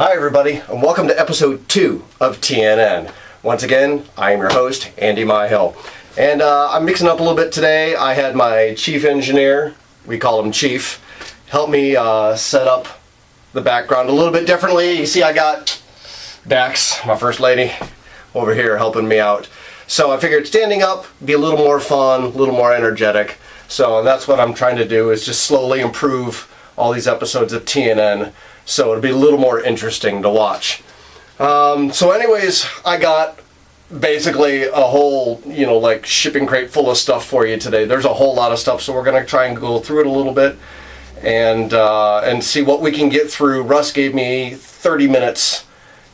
Hi everybody, and welcome to episode 2 of TNN. Once again, I am your host, Andy Mihail. And I'm mixing up a little bit today. I had my chief engineer, we call him Chief, help me set up the background a little bit differently. You see I got Dax, my first lady, over here helping me out. So I figured standing up would be a little more fun, a little more energetic. So that's what I'm trying to do, is just slowly improve all these episodes of TNN. So it'll be a little more interesting to watch. So anyways, I got basically a whole, like shipping crate full of stuff for you today. There's a whole lot of stuff, so we're going to try and go through it a little bit and see what we can get through. Russ gave me 30 minutes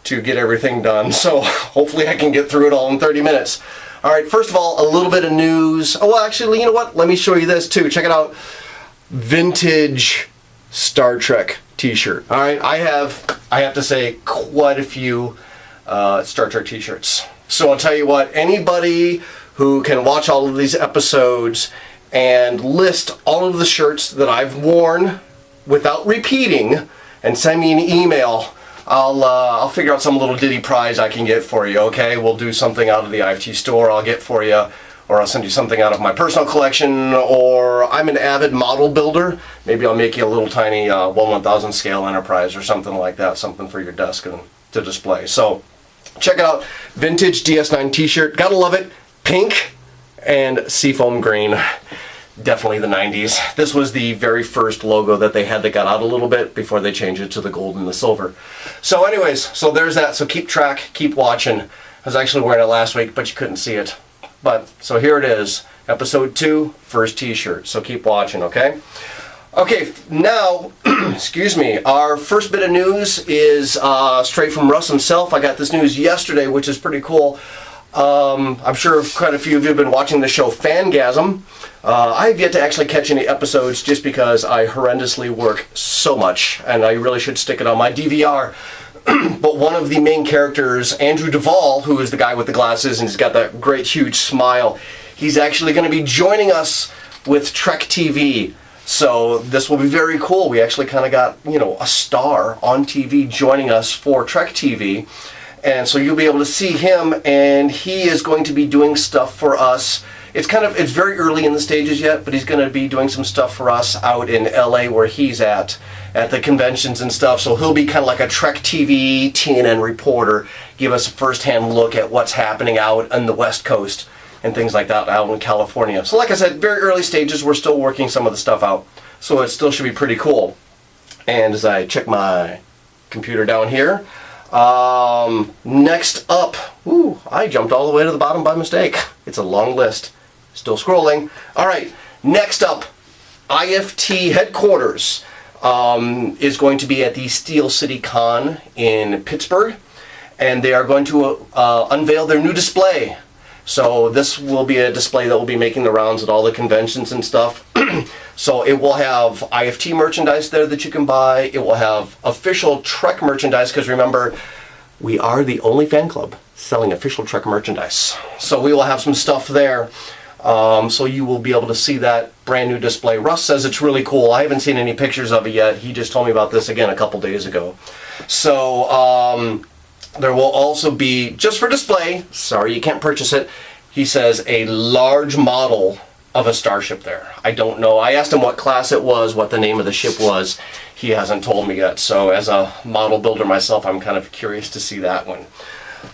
to get everything done, so hopefully I can get through it all in 30 minutes. All right, first of all, a little bit of news. Oh, well, actually, you know what? Let me show you this too. Check it out. Vintage Star Trek t-shirt. All right, I have to say, quite a few Star Trek t-shirts. So I'll tell you what, anybody who can watch all of these episodes and list all of the shirts that I've worn without repeating and send me an email, I'll figure out some little ditty prize I can get for you, okay? We'll do something out of the IFT store I'll get for you, or I'll send you something out of my personal collection, or I'm an avid model builder. Maybe I'll make you a little tiny 1/1000 scale Enterprise or something like that, something for your desk and to display. So check it out, vintage DS9 t-shirt. Gotta love it. Pink and seafoam green. Definitely the 90s. This was the very first logo that they had that got out a little bit before they changed it to the gold and the silver. So anyways, so there's that. So keep track, keep watching. I was actually wearing it last week, but you couldn't see it. But, so here it is, episode 2, first t-shirt. So keep watching, okay? Okay, now, excuse me, our first bit of news is straight from Russ himself. I got this news yesterday, which is pretty cool. I'm sure quite a few of you have been watching the show Fangasm. I have yet to actually catch any episodes just because I horrendously work so much, and I really should stick it on my DVR. But one of the main characters, Andrew Duvall, who is the guy with the glasses and he's got that great huge smile, he's actually going to be joining us with Trek TV. So this will be very cool. We actually kind of got, a star on TV joining us for Trek TV. And so you'll be able to see him, and he is going to be doing stuff for us. It's very early in the stages yet, but he's going to be doing some stuff for us out in LA where he's at the conventions and stuff. So he'll be kind of like a Trek TV TNN reporter, give us a first-hand look at what's happening out on the West Coast and things like that out in California. So like I said, very early stages, we're still working some of the stuff out. So it still should be pretty cool. And as I check my computer down here, next up, I jumped all the way to the bottom by mistake. It's a long list. Still scrolling. All right, next up, IFT headquarters is going to be at the Steel City Con in Pittsburgh, and they are going to unveil their new display. So this will be a display that will be making the rounds at all the conventions and stuff. So it will have IFT merchandise there that you can buy. It will have official Trek merchandise, because remember, we are the only fan club selling official Trek merchandise. So we will have some stuff there. So you will be able to see that brand new display. Russ says it's really cool. I haven't seen any pictures of it yet. He just told me about this again a couple days ago. So there will also be, just for display, sorry you can't purchase it, he says a large model of a starship there. I don't know. I asked him what class it was, what the name of the ship was. He hasn't told me yet. So as a model builder myself, I'm kind of curious to see that one.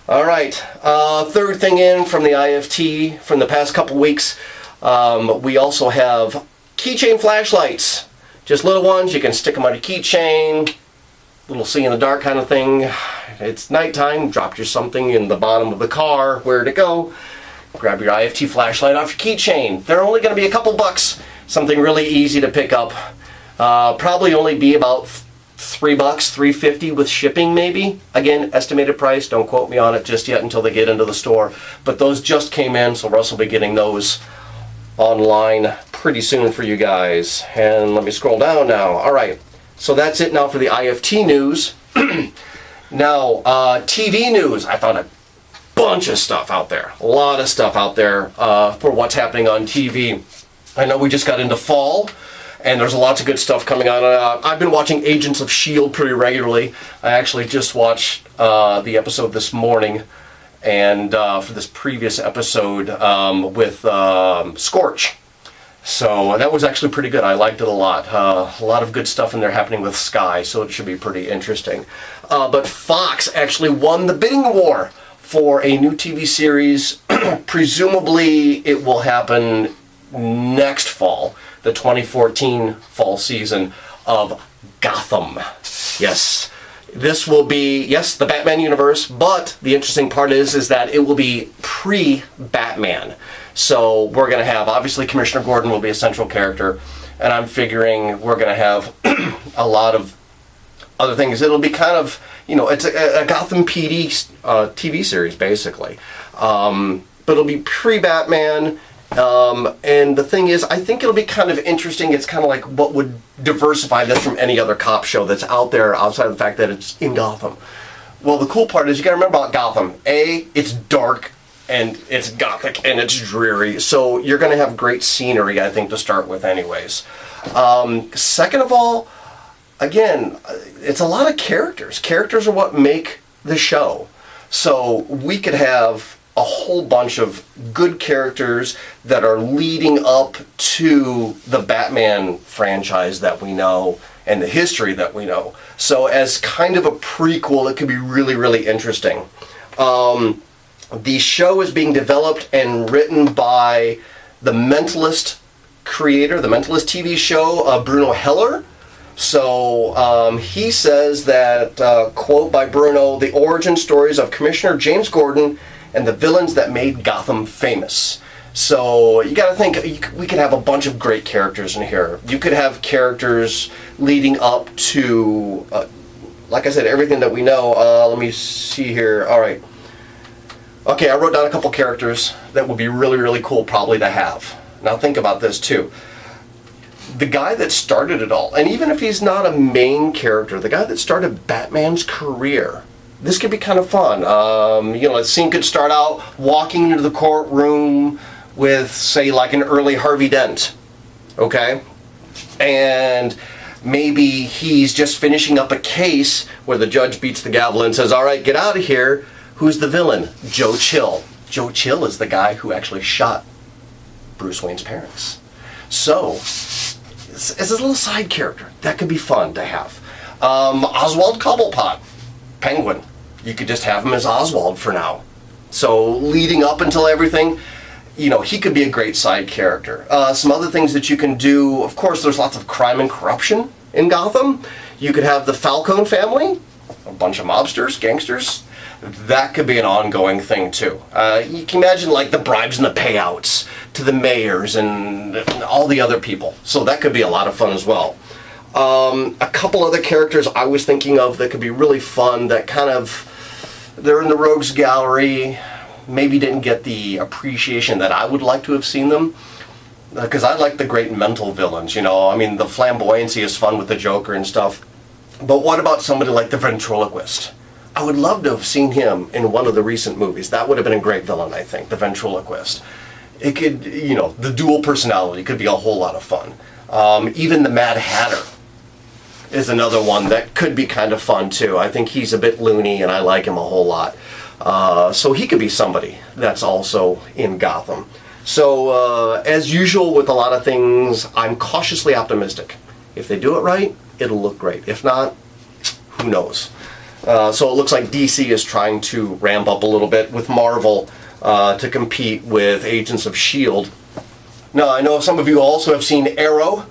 All right, third thing in from the IFT from the past couple weeks, we also have keychain flashlights. Just little ones, you can stick them on a keychain, little see in the dark kind of thing. It's nighttime, dropped you something in the bottom of the car, where to go, grab your IFT flashlight off your keychain. They're only going to be a couple bucks, something really easy to pick up. Probably only be about $3, $3.50 with shipping maybe. Again, estimated price, don't quote me on it just yet until they get into the store. But those just came in, so Russ will be getting those online pretty soon for you guys. And let me scroll down now. All right, so that's it now for the IFT news. Now, TV news. I found a bunch of stuff out there. A lot of stuff out there for what's happening on TV. I know we just got into fall, And there's lots of good stuff coming on. I've been watching Agents of S.H.I.E.L.D. pretty regularly. I actually just watched the episode this morning, and for this previous episode with Scorch. So that was actually pretty good. I liked it a lot. A lot of good stuff in there happening with Sky, so it should be pretty interesting. But Fox actually won the bidding war for a new TV series. Presumably it will happen next fall, the 2014 fall season of Gotham. Yes. This will be, yes, the Batman universe, but the interesting part is that it will be pre-Batman. So we're going to have, obviously, Commissioner Gordon will be a central character, and I'm figuring we're going to have a lot of other things. It'll be kind of, you know, it's a Gotham PD TV series, basically. But it'll be pre-Batman. And the thing is, I think it'll be kind of interesting. It's kind of like what would diversify this from any other cop show that's out there outside of the fact that it's in Gotham. Well, the cool part is you got to remember about Gotham. A, it's dark and it's gothic and it's dreary. So you're going to have great scenery, I think, to start with anyways. Second of all, again, it's a lot of characters. Characters are what make the show. So we could have a whole bunch of good characters that are leading up to the Batman franchise that we know and the history that we know. So as kind of a prequel, it could be really, really interesting. The show is being developed and written by the Mentalist creator, the Mentalist TV show, Bruno Heller. So he says that, quote by Bruno, the origin stories of Commissioner James Gordon and the villains that made Gotham famous. So you got to think, we could have a bunch of great characters in here. You could have characters leading up to, like I said, everything that we know. Let me see here. All right. Okay, I wrote down a couple characters that would be really, really cool probably to have. Now think about this too. The guy that started it all, and even if he's not a main character, the guy that started Batman's career, this could be kind of fun. You know, the scene could start out walking into the courtroom with, say, like an early Harvey Dent, okay? And maybe he's just finishing up a case where the judge beats the gavel and says, all right, get out of here. Who's the villain? Joe Chill. Joe Chill is the guy who actually shot Bruce Wayne's parents. So, it's a little side character. That could be fun to have. Oswald Cobblepot, Penguin. You could just have him as Oswald for now. So leading up until everything, you know, he could be a great side character. Some other things that you can do, of course, there's lots of crime and corruption in Gotham. You could have the Falcone family, a bunch of mobsters, gangsters. That could be an ongoing thing too. You can imagine like the bribes and the payouts to the mayors and all the other people. So that could be a lot of fun as well. A couple other characters I was thinking of that could be really fun that kind of, they're in the Rogues Gallery, maybe didn't get the appreciation that I would like to have seen them. Because I like the great mental villains, you know. I mean, the flamboyancy is fun with the Joker and stuff. But what about somebody like the Ventriloquist? I would love to have seen him in one of the recent movies. That would have been a great villain, I think, the Ventriloquist. It could, you know, the dual personality could be a whole lot of fun. Even the Mad Hatter is another one that could be kind of fun too. I think he's a bit loony and I like him a whole lot. So he could be somebody that's also in Gotham. So as usual with a lot of things, I'm cautiously optimistic. If they do it right, it'll look great. If not, who knows? So it looks like DC is trying to ramp up a little bit with Marvel to compete with Agents of S.H.I.E.L.D. Now, I know some of you also have seen Arrow.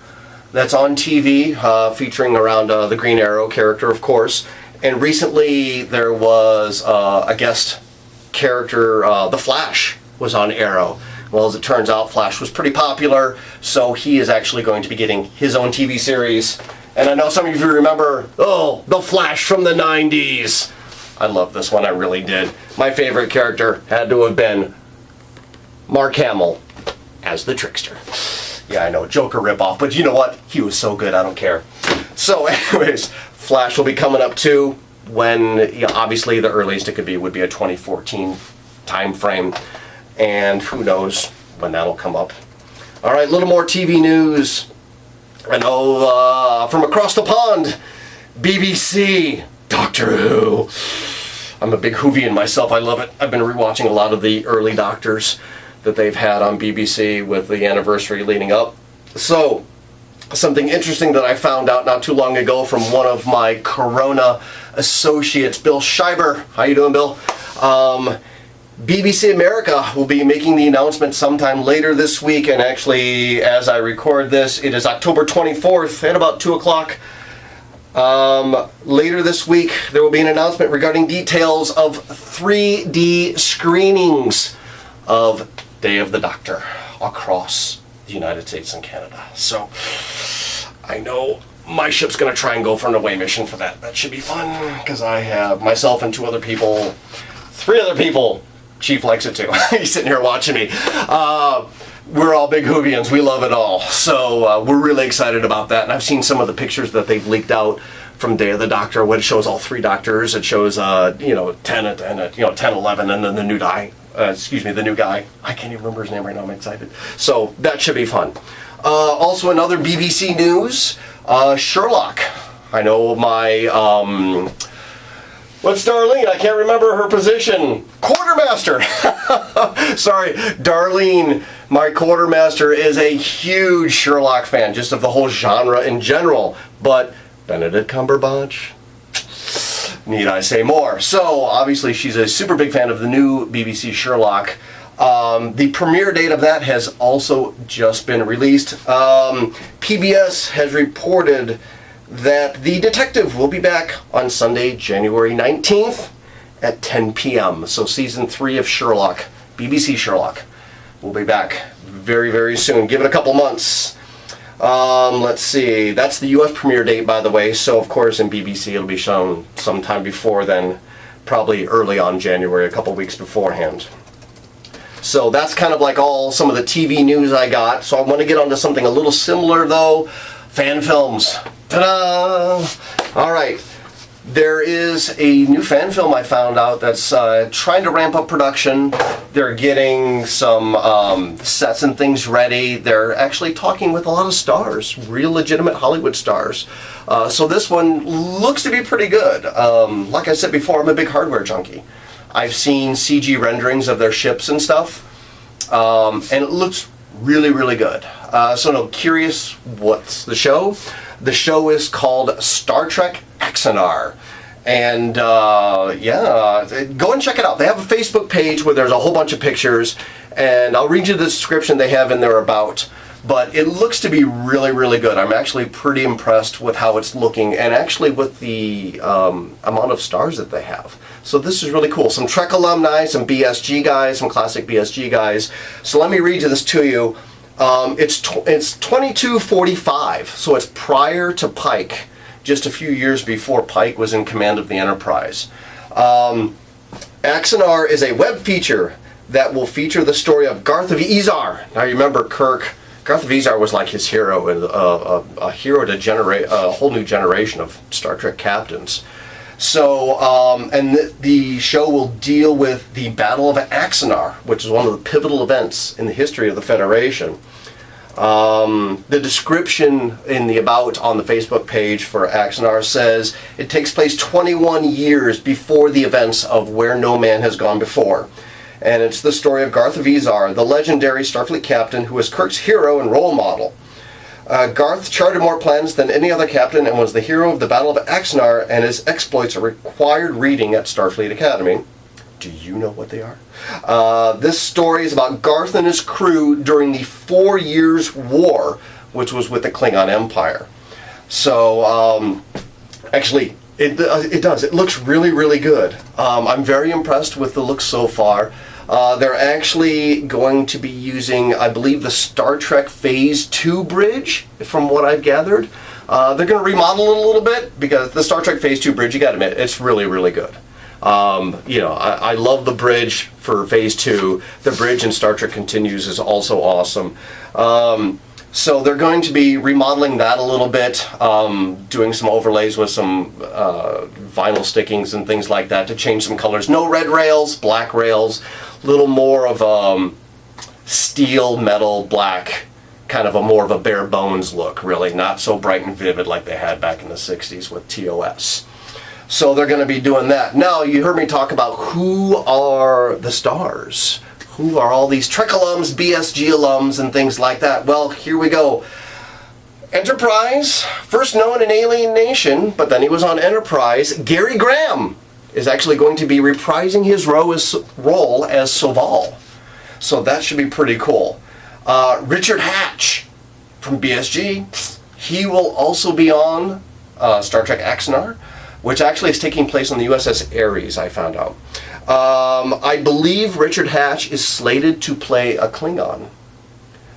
That's on TV, featuring around the Green Arrow character, of course. And recently there was a guest character, The Flash, was on Arrow. Well, as it turns out, Flash was pretty popular, so he is actually going to be getting his own TV series. And I know some of you remember, oh, The Flash from the 90s. I love this one, I really did. My favorite character had to have been Mark Hamill as the Trickster. Yeah, I know, Joker ripoff, but you know what? He was so good, I don't care. So anyways, Flash will be coming up too, when, you know, obviously the earliest it could be would be a 2014 time frame, and who knows when that'll come up. All right, a little more TV news. I know from across the pond, BBC, Doctor Who. I'm a big Whovian myself. I love it. I've been rewatching a lot of the early Doctors that they've had on BBC with the anniversary leading up. So, something interesting that I found out not too long ago from one of my Corona associates, Bill Schreiber. How you doing, Bill? BBC America will be making the announcement sometime later this week, and actually, as I record this, it is October 24th at about 2 o'clock. Later this week, there will be an announcement regarding details of 3D screenings of Day of the Doctor across the United States and Canada. So, I know my ship's going to try and go for an away mission for that. That should be fun, because I have myself and three other people. Chief likes it too. He's sitting here watching me. We're all big Whovians. We love it all. So we're really excited about that. And I've seen some of the pictures that they've leaked out from Day of the Doctor. What it shows all three Doctors. It shows, Tennant and 10, 11, and then the new guy. The new guy. I can't even remember his name right now. I'm excited. So that should be fun. Also, another BBC news. Sherlock. I know my. What's Darlene? I can't remember her position. Quartermaster! Sorry, Darlene, my quartermaster, is a huge Sherlock fan, just of the whole genre in general. But Benedict Cumberbatch, need I say more? So, obviously, she's a super big fan of the new BBC Sherlock. The premiere date of that has also just been released. PBS has reported that the detective will be back on Sunday, January 19th at 10 p.m. So season 3 of Sherlock, BBC Sherlock, will be back very, very soon. Give it a couple months. Let's see. That's the U.S. premiere date, by the way. So, of course, in BBC it'll be shown sometime before then, probably early on January, a couple weeks beforehand. So that's kind of like some of the TV news I got. So I want to get onto something a little similar, though. Fan films. Ta-da! All right. There is a new fan film I found out that's trying to ramp up production. They're getting some sets and things ready. They're actually talking with a lot of stars, real legitimate Hollywood stars. So this one looks to be pretty good. Like I said before, I'm a big hardware junkie. I've seen CG renderings of their ships and stuff, and it looks really, really good. So I'm curious, what's the show? The show is called Star Trek Axanar. And go and check it out. They have a Facebook page where there's a whole bunch of pictures, and I'll read you the description they have in there about. But it looks to be really, really good. I'm actually pretty impressed with how it's looking, and actually with the amount of stars that they have. So this is really cool. Some Trek alumni, some BSG guys, some classic BSG guys. So let me read this to you. It's 2245, so it's prior to Pike, just a few years before Pike was in command of the Enterprise. Axanar is a web feature that will feature the story of Garth of Izar. Now you remember Kirk. Garth of Izar was like his hero, and a hero to generate a whole new generation of Star Trek captains. So, and the show will deal with the Battle of Axanar, which is one of the pivotal events in the history of the Federation. The description in the About on the Facebook page for Axanar says it takes place 21 years before the events of Where No Man Has Gone Before. And it's the story of Garth of Izar, the legendary Starfleet captain who was Kirk's hero and role model. Garth charted more planets than any other captain and was the hero of the Battle of Axanar, and his exploits are required reading at Starfleet Academy. Do you know what they are? This story is about Garth and his crew during the 4 Years' War, which was with the Klingon Empire. So, actually, it does. It looks really, really good. I'm very impressed with the look so far. They're actually going to be using, I believe, the Star Trek Phase 2 bridge, from what I've gathered. They're going to remodel it a little bit, because the Star Trek Phase 2 bridge, you got to admit, it's really, really good. I love the bridge for Phase 2. The bridge in Star Trek Continues is also awesome. So they're going to be remodeling that a little bit, doing some overlays with some vinyl stickings and things like that to change some colors. No red rails, black rails, a little more of steel, metal, black kind of a more of a bare bones look, really, not so bright and vivid like they had back in the 60s with TOS. So they're going to be doing that. Now, you heard me talk about who are the stars. Who are all these Trek alums, BSG alums, and things like that? Well, here we go. Enterprise, first known in Alien Nation, but then he was on Enterprise. Gary Graham is actually going to be reprising his role as Soval. So that should be pretty cool. Richard Hatch from BSG, he will also be on Star Trek Axanar, which actually is taking place on the USS Ares, I found out. I believe Richard Hatch is slated to play a Klingon.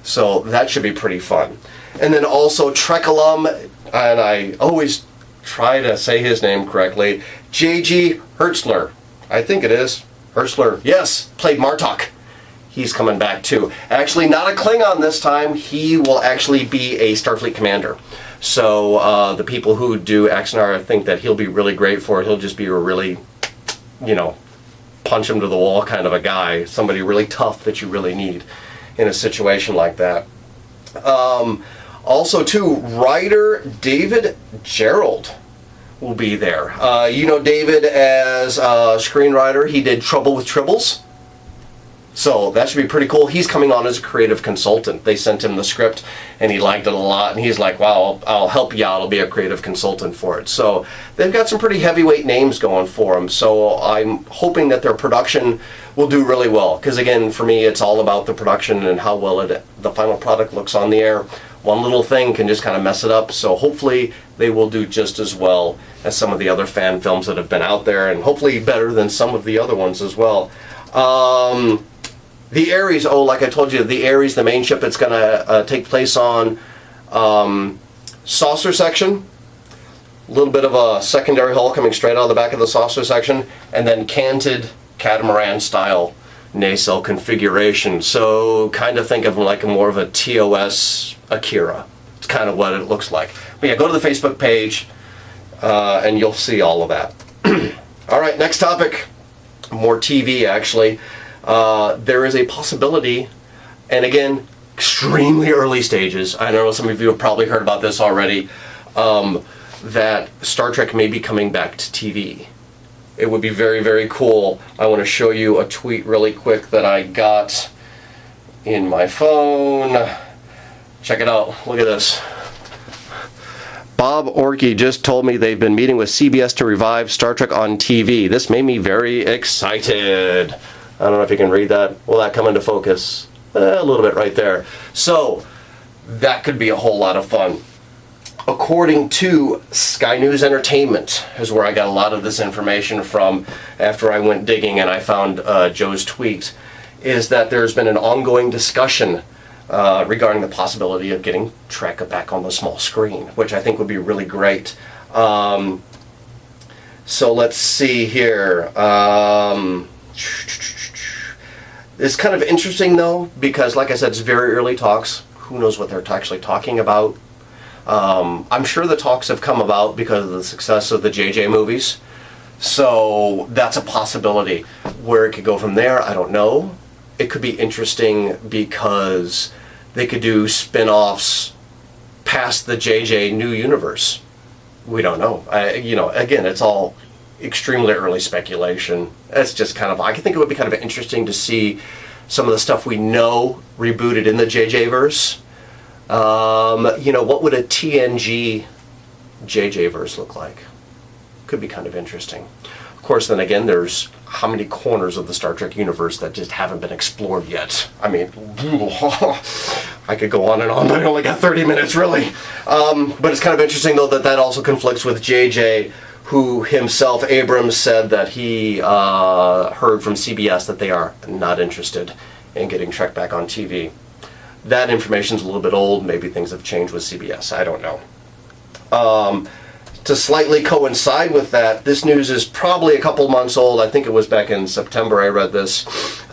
So that should be pretty fun. And then also Trek alum, and I always try to say his name correctly, J.G. Hertzler. I think it is. Hertzler, yes, played Martok. He's coming back too. Actually, not a Klingon this time. He will actually be a Starfleet commander. So the people who do Axanar think that he'll be really great for it. He'll just be a really, punch him to the wall kind of a guy. Somebody really tough that you really need in a situation like that. Also, too, writer David Gerald will be there. You know David as a screenwriter. He did Trouble with Tribbles. So that should be pretty cool. He's coming on as a creative consultant. They sent him the script and he liked it a lot, and he's like, wow, I'll help you out. I'll be a creative consultant for it. So they've got some pretty heavyweight names going for them. So I'm hoping that their production will do really well. Because again, for me, it's all about the production and how well the final product looks on the air. One little thing can just kind of mess it up. So hopefully they will do just as well as some of the other fan films that have been out there, and hopefully better than some of the other ones as well. The Ares, like I told you, the Ares, the main ship, it's going to take place on saucer section. A little bit of a secondary hull coming straight out of the back of the saucer section, and then canted catamaran style nacelle configuration. So kind of think of like more of a TOS Akira. It's kind of what it looks like. But yeah, go to the Facebook page and you'll see all of that. All right, next topic. More TV, actually. There is a possibility, and again, extremely early stages. I know some of you have probably heard about this already, that Star Trek may be coming back to TV. It would be very, very cool. I want to show you a tweet really quick that I got in my phone. Check it out. Look at this. Bob Orkey just told me they've been meeting with CBS to revive Star Trek on TV. This made me very excited. I don't know if you can read that. Will that come into focus? A little bit right there. So, that could be a whole lot of fun. According to Sky News Entertainment, is where I got a lot of this information from after I went digging and I found Joe's tweet, is that there's been an ongoing discussion regarding the possibility of getting Trek back on the small screen, which I think would be really great. So let's see here. It's kind of interesting though, because like I said, it's very early talks. Who knows what they're actually talking about. I'm sure the talks have come about because of the success of the JJ movies. So that's a possibility. Where it could go from there, I don't know. It could be interesting because they could do spin-offs past the JJ new universe. We don't know. Again, it's all extremely early speculation. It's just kind of, I think it would be kind of interesting to see some of the stuff we know rebooted in the JJ verse. What would a TNG JJ verse look like? Could be kind of interesting. Of course, then again, there's how many corners of the Star Trek universe that just haven't been explored yet. I mean, I could go on and on, but I only got 30 minutes, really. But it's kind of interesting, though, that also conflicts with JJ, who himself, Abrams, said that he heard from CBS that they are not interested in getting Trek back on TV. That information's a little bit old. Maybe things have changed with CBS. I don't know. To slightly coincide with that, this news is probably a couple months old. I think it was back in September I read this.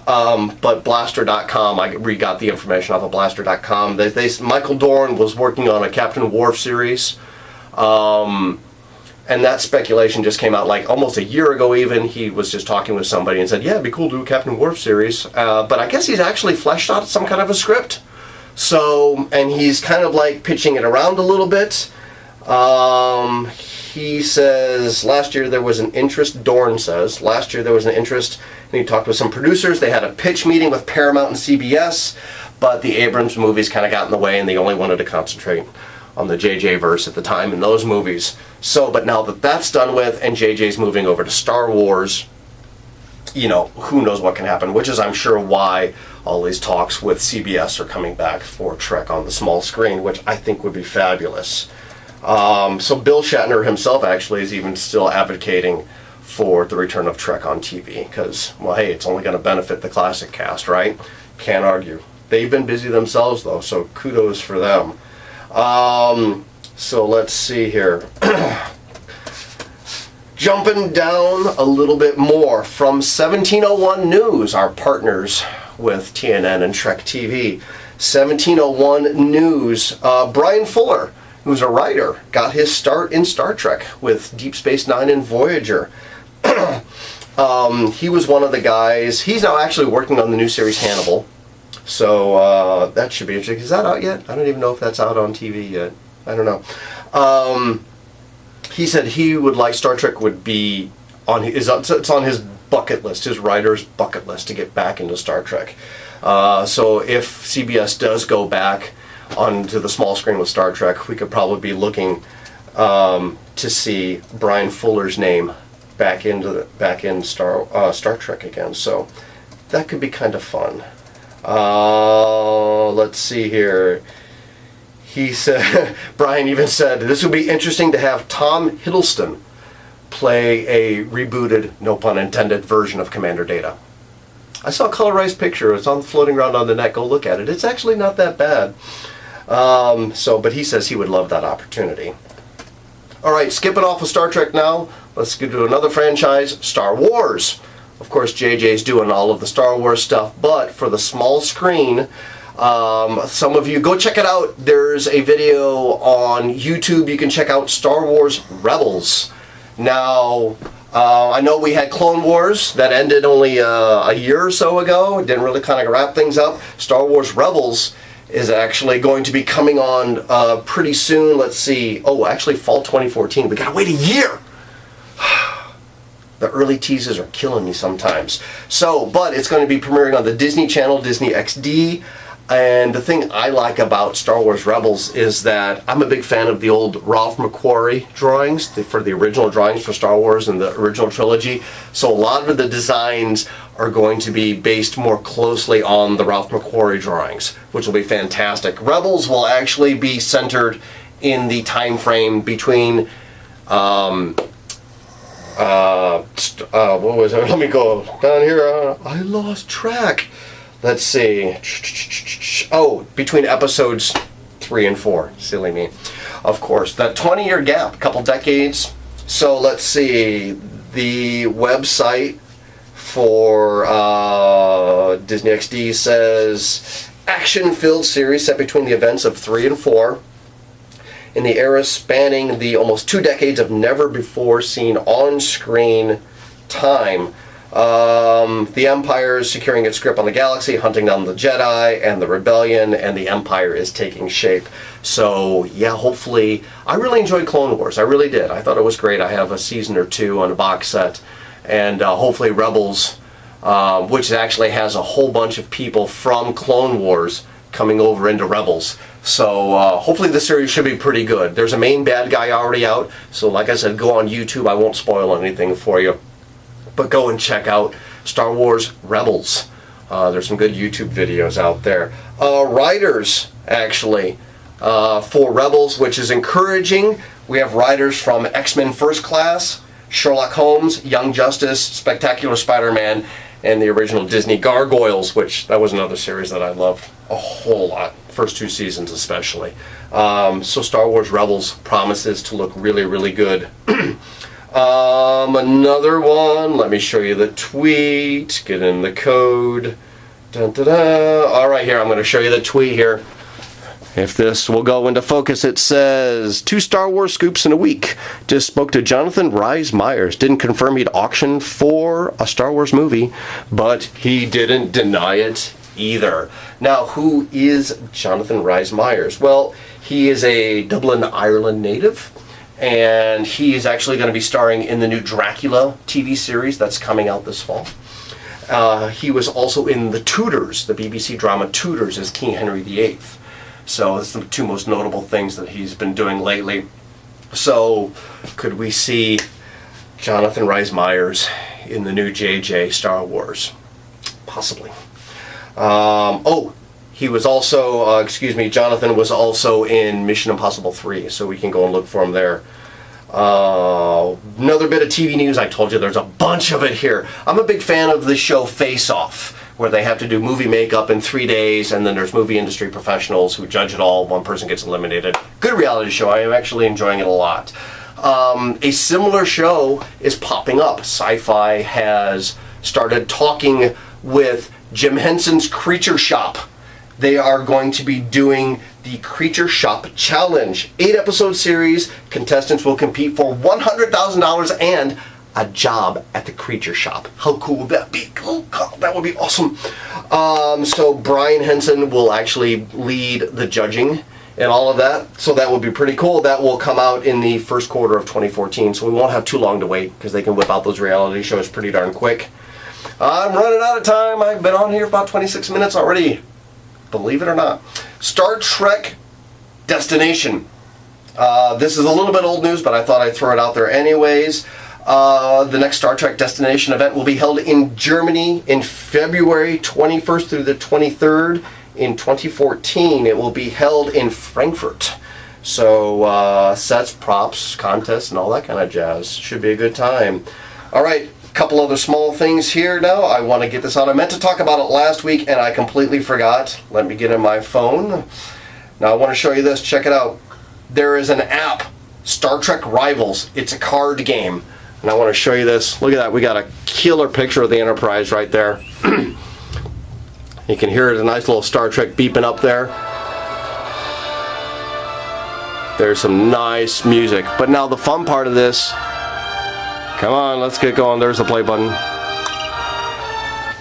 But Blaster.com, I re-got the information off of Blaster.com. Michael Dorn was working on a Captain Worf series. And that speculation just came out like almost a year ago even. He was just talking with somebody and said, yeah, it'd be cool to do a Captain Worf series. But I guess he's actually fleshed out some kind of a script. So, and he's kind of like pitching it around a little bit. He says last year there was an interest, Dorn says, last year there was an interest, and he talked with some producers. They had a pitch meeting with Paramount and CBS, but the Abrams movies kind of got in the way, and they only wanted to concentrate on the JJ verse at the time in those movies. So, but now that that's done with, and JJ's moving over to Star Wars, you know, who knows what can happen, which is, I'm sure, why all these talks with CBS are coming back for Trek on the small screen, which I think would be fabulous. So Bill Shatner himself actually is even still advocating for the return of Trek on TV, because, well, hey, it's only going to benefit the classic cast, right? Can't argue. They've been busy themselves, though, so kudos for them. So let's see here. Jumping down a little bit more from 1701 News, our partners with TNN and Trek TV. 1701 News, Brian Fuller, who's a writer, got his start in Star Trek with Deep Space Nine and Voyager. He was one of the guys. He's now actually working on the new series Hannibal. So that should be interesting. Is that out yet? I don't even know if that's out on TV yet. I don't know. He said he would like Star Trek would be on his, it's on his bucket list, his writer's bucket list, to get back into Star Trek. So if CBS does go back onto the small screen with Star Trek, we could probably be looking to see Brian Fuller's name back in Star Trek again. So that could be kind of fun. Let's see here. He said, Brian even said, this would be interesting to have Tom Hiddleston play a rebooted, no pun intended, version of Commander Data. I saw a colorized picture. It's floating around on the net. Go look at it. It's actually not that bad. But he says he would love that opportunity. All right, skipping off of Star Trek now. Let's go to another franchise, Star Wars. Of course, JJ's doing all of the Star Wars stuff, but for the small screen, some of you, go check it out. There's a video on YouTube. You can check out Star Wars Rebels. Now, I know we had Clone Wars that ended only a year or so ago. It didn't really kind of wrap things up. Star Wars Rebels is actually going to be coming on pretty soon. Let's see. Oh, actually fall 2014. We gotta wait a year. The early teasers are killing me sometimes. So, but it's going to be premiering on the Disney Channel, Disney XD. And the thing I like about Star Wars Rebels is that I'm a big fan of the old Ralph McQuarrie drawings, for the original drawings for Star Wars and the original trilogy. So a lot of the designs are going to be based more closely on the Ralph McQuarrie drawings, which will be fantastic. Rebels will actually be centered in the time frame between what was it? Let me go down here. I lost track. Let's see. Oh, between episodes 3 and 4. Silly me. Of course, that 20-year gap, a couple decades. So let's see. The website for Disney XD says action-filled series set between the events of 3 and 4. In the era spanning the almost 2 decades of never-before-seen on-screen time. The Empire is securing its grip on the galaxy, hunting down the Jedi and the Rebellion, and the Empire is taking shape. So, yeah, hopefully... I really enjoyed Clone Wars. I really did. I thought it was great. I have a season or 2 on a box set. And hopefully Rebels, which actually has a whole bunch of people from Clone Wars coming over into Rebels. So hopefully the series should be pretty good. There's a main bad guy already out, so like I said, go on YouTube. I won't spoil anything for you, but go and check out Star Wars Rebels. There's some good YouTube videos out there. Writers, actually, for Rebels, which is encouraging. We have writers from X-Men First Class, Sherlock Holmes, Young Justice, Spectacular Spider-Man, and the original Disney Gargoyles, which that was another series that I loved a whole lot. First 2 seasons especially. So Star Wars Rebels promises to look really, really good. Another one, let me show you the tweet, get in the code. Dun, dun, dun. All right, here, I'm going to show you the tweet here. If this will go into focus, it says, 2 Star Wars scoops in a week. Just spoke to Jonathan Rhys Meyers. Didn't confirm he'd auctioned for a Star Wars movie, but he didn't deny it either. Now, who is Jonathan Rhys Meyers? Well, he is a Dublin, Ireland native, and he is actually going to be starring in the new Dracula TV series that's coming out this fall. He was also in The Tudors, the BBC drama Tudors, as King Henry VIII. So that's the two most notable things that he's been doing lately. So could we see Jonathan Rhys Meyers in the new JJ Star Wars? Possibly. Oh, he was also, Jonathan was also in Mission Impossible 3, so we can go and look for him there. Another bit of TV news. I told you there's a bunch of it here. I'm a big fan of the show Face Off, where they have to do movie makeup in 3 days, and then there's movie industry professionals who judge it all. One person gets eliminated. Good reality show. I am actually enjoying it a lot. A similar show is popping up. Sci-fi has started talking with Jim Henson's Creature Shop. They are going to be doing the Creature Shop Challenge. 8-episode series. Contestants will compete for $100,000 and a job at the Creature Shop. How cool would that be? Oh, God, that would be awesome. So Brian Henson will actually lead the judging and all of that. So that would be pretty cool. That will come out in the first quarter of 2014. So we won't have too long to wait because they can whip out those reality shows pretty darn quick. I'm running out of time. I've been on here for about 26 minutes already. Believe it or not. Star Trek Destination. This is a little bit old news, but I thought I'd throw it out there anyways. The next Star Trek Destination event will be held in Germany in February 21st through the 23rd. In 2014, it will be held in Frankfurt. So sets, props, contests, and all that kind of jazz. Should be a good time. All right, a couple other small things here now. I want to get this out. I meant to talk about it last week, and I completely forgot. Let me get in my phone. Now I want to show you this. Check it out. There is an app, Star Trek Rivals. It's a card game. And I want to show you this. Look at that. We got a killer picture of the Enterprise right there. You can hear a nice little Star Trek beeping up there. There's some nice music. But now the fun part of this, come on, let's get going. There's the play button.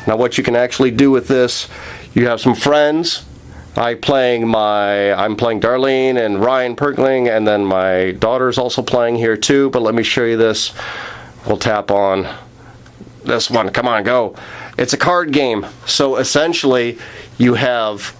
Now what you can actually do with this, you have some friends. I'm playing Darlene and Ryan Perkling, and then my daughter's also playing here too. But let me show you this. We'll tap on this one. Come on, go. It's a card game. So essentially, you have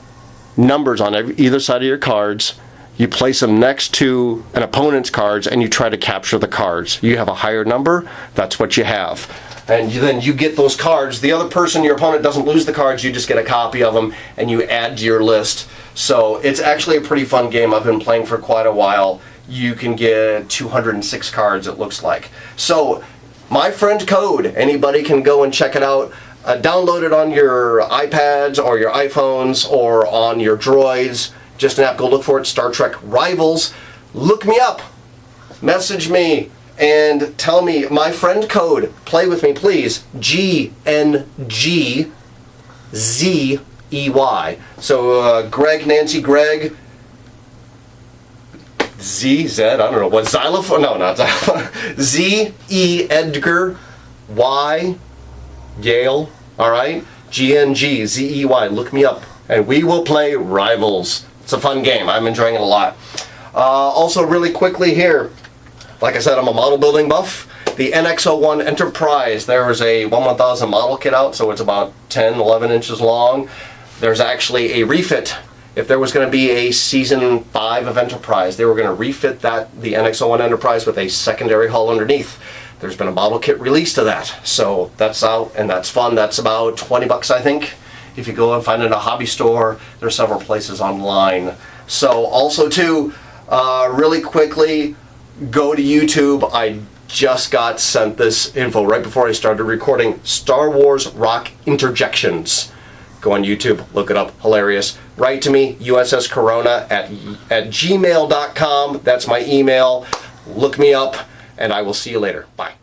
numbers on either side of your cards. You place them next to an opponent's cards, and you try to capture the cards. You have a higher number, that's what you have. And then you get those cards. The other person, your opponent, doesn't lose the cards. You just get a copy of them, and you add to your list. So it's actually a pretty fun game. I've been playing for quite a while. You can get 206 cards, it looks like. So my friend code, anybody can go and check it out. Download it on your iPads or your iPhones or on your Droids. Just an app. Go look for it. Star Trek Rivals. Look me up. Message me and tell me my friend code. Play with me, please. GNGZEY. So Greg, Nancy, Greg, ZZ, I don't know what, xylophone? No, not xylophone. ZE Edgar Y Yale. All right, GNGZEY. Look me up, and we will play Rivals. It's a fun game. I'm enjoying it a lot. Also, really quickly here, like I said, I'm a model building buff. The NX-01 Enterprise, there is a 1/1000 model kit out, so it's about 10, 11 inches long. There's actually a refit. If there was going to be a Season 5 of Enterprise, they were going to refit the NX-01 Enterprise with a secondary hull underneath. There's been a model kit released of that, so that's out and that's fun. That's about 20 bucks, I think. If you go and find it in a hobby store, there's several places online. So also too, really quickly, go to YouTube. I just got sent this info right before I started recording. Star Wars Rock Interjections. Go on YouTube, look it up, hilarious. Write to me, usscorona at gmail.com. That's my email. Look me up, and I will see you later. Bye.